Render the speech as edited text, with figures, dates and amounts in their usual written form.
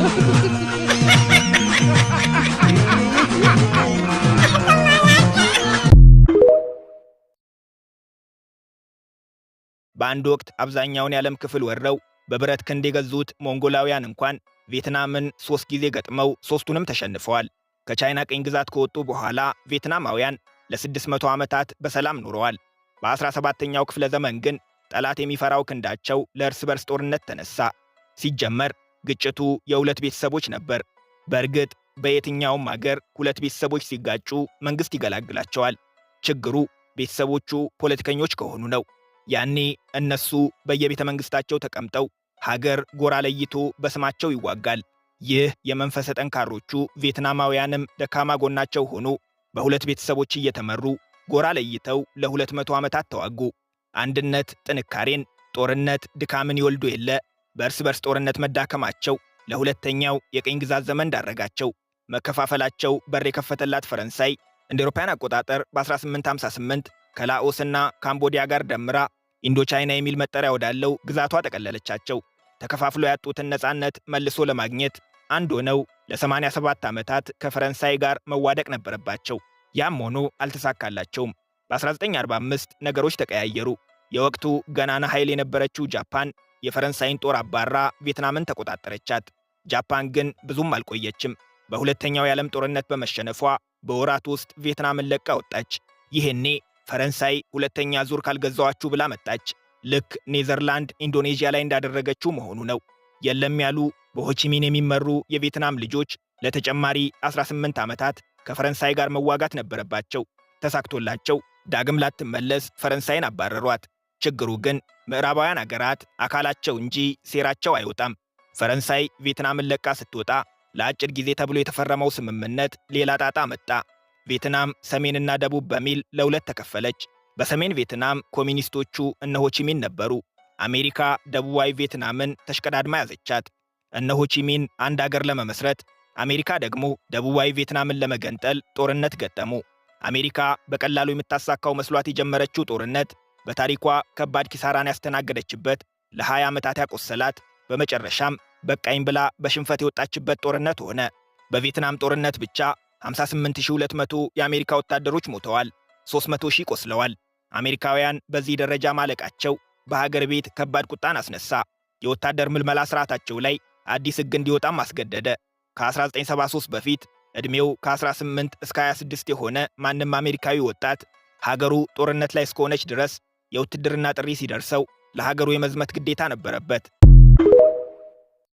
በአንድ ወቅት አብዛኛውን የዓለም ክፍል ወረው በብረት ክንድ የገዙት ሞንጎላውያን እንኳን ቪየትናምን 3 ጊዜ ገጥመው 3ቱንም ተሸንፈዋል። ከቻይና ቅኝ ግዛት ከወጡ በኋላ ቪየትናማውያን ለ600 ዓመታት በሰላም ኖረዋል። በ17ኛው ክፍለ ዘመን ግን ጠላት የሚፈራው ክንዳቸው ለእርስ በርስ ጦርነት ተነሳ። ሲጀመር ግጭቱ የሁለት ቤተሰቦች ነበር። በእርግጥ በየትኛውም አገር ሁለት ቤተሰቦች ሲጋጩ መንግሥት ይገላግላቸዋል። ችግሩ ቤተሰቦቹ ፖለቲከኞች ከሆኑ ነው። ያኔ እነሱ በየቤተ መንግሥታቸው ተቀምጠው ሀገር ጎራ ለይቶ በስማቸው ይዋጋል። ይህ የመንፈሰ ጠንካሮቹ ቪየትናማውያንም ደካማ ጎናቸው ሆኖ በሁለት ቤተሰቦች እየተመሩ ጎራ ለይተው ለ200 ዓመታት ተዋጉ። አንድነት ጥንካሬን፣ ጦርነት ድካምን ይወልዱ የለ። በእርስ በርስ ጦርነት መዳከማቸው ለሁለተኛው የቅኝ ግዛት ዘመን ዳረጋቸው። መከፋፈላቸው በር የከፈተላት ፈረንሳይ እንደ አውሮፓውያን አቆጣጠር በ1858 ከላኦስና ካምቦዲያ ጋር ደምራ ኢንዶቻይና የሚል መጠሪያ ወዳለው ግዛቷ ጠቀለለቻቸው። ተከፋፍሎ ያጡትን ነፃነት መልሶ ለማግኘት አንድ ሆነው ለ87 ዓመታት ከፈረንሳይ ጋር መዋደቅ ነበረባቸው። ያም ሆኖ አልተሳካላቸውም። በ1945 ነገሮች ተቀያየሩ። የወቅቱ ገናና ኃይል የነበረችው ጃፓን የፈረንሳይን ጦር አባራ ቪየትናምን ተቆጣጠረቻት። ጃፓን ግን ብዙም አልቆየችም። በሁለተኛው የዓለም ጦርነት በመሸነፏ በወራት ውስጥ ቪየትናምን ለቃ ወጣች። ይሄኔ ፈረንሳይ ሁለተኛ ዙር ካልገዛዋችሁ ብላ መጣች። ልክ ኔዘርላንድ ኢንዶኔዥያ ላይ እንዳደረገችው መሆኑ ነው። የለም ያሉ በሆቺሚን የሚመሩ የቪየትናም ልጆች ለተጨማሪ 18 ዓመታት ከፈረንሳይ ጋር መዋጋት ነበረባቸው። ተሳክቶላቸው ዳግም ላትመለስ ፈረንሳይን አባረሯት። ችግሩ ግን ምዕራባውያን አገራት አካላቸው እንጂ ሴራቸው አይወጣም። ፈረንሳይ ቪየትናምን ለቃ ስትወጣ ለአጭር ጊዜ ተብሎ የተፈረመው ስምምነት ሌላ ጣጣ መጣ። ቪየትናም ሰሜንና ደቡብ በሚል ለሁለት ተከፈለች። በሰሜን ቪየትናም ኮሚኒስቶቹ እነ ሆቺሚን ነበሩ። አሜሪካ ደቡባዊ ቪየትናምን ተሽቀዳድማ ያዘቻት። እነ ሆቺሚን አንድ አገር ለመመስረት፣ አሜሪካ ደግሞ ደቡባዊ ቪየትናምን ለመገንጠል ጦርነት ገጠሙ። አሜሪካ በቀላሉ የምታሳካው መስሏት የጀመረችው ጦርነት በታሪኳ ከባድ ኪሳራን ያስተናገደችበት፣ ለ20 ዓመታት ያቆሰላት፣ በመጨረሻም በቃኝ ብላ በሽንፈት የወጣችበት ጦርነት ሆነ። በቪየትናም ጦርነት ብቻ 58200 የአሜሪካ ወታደሮች ሞተዋል፣ 300,000 ቆስለዋል። አሜሪካውያን በዚህ ደረጃ ማለቃቸው በሀገር ቤት ከባድ ቁጣን አስነሳ። የወታደር ምልመላ ሥርዓታቸው ላይ አዲስ ሕግ እንዲወጣም አስገደደ። ከ1973 በፊት ዕድሜው ከ18 እስከ 26 የሆነ ማንም አሜሪካዊ ወጣት ሀገሩ ጦርነት ላይ እስከሆነች ድረስ የውትድርና ጥሪ ሲደርሰው ለሀገሩ የመዝመት ግዴታ ነበረበት።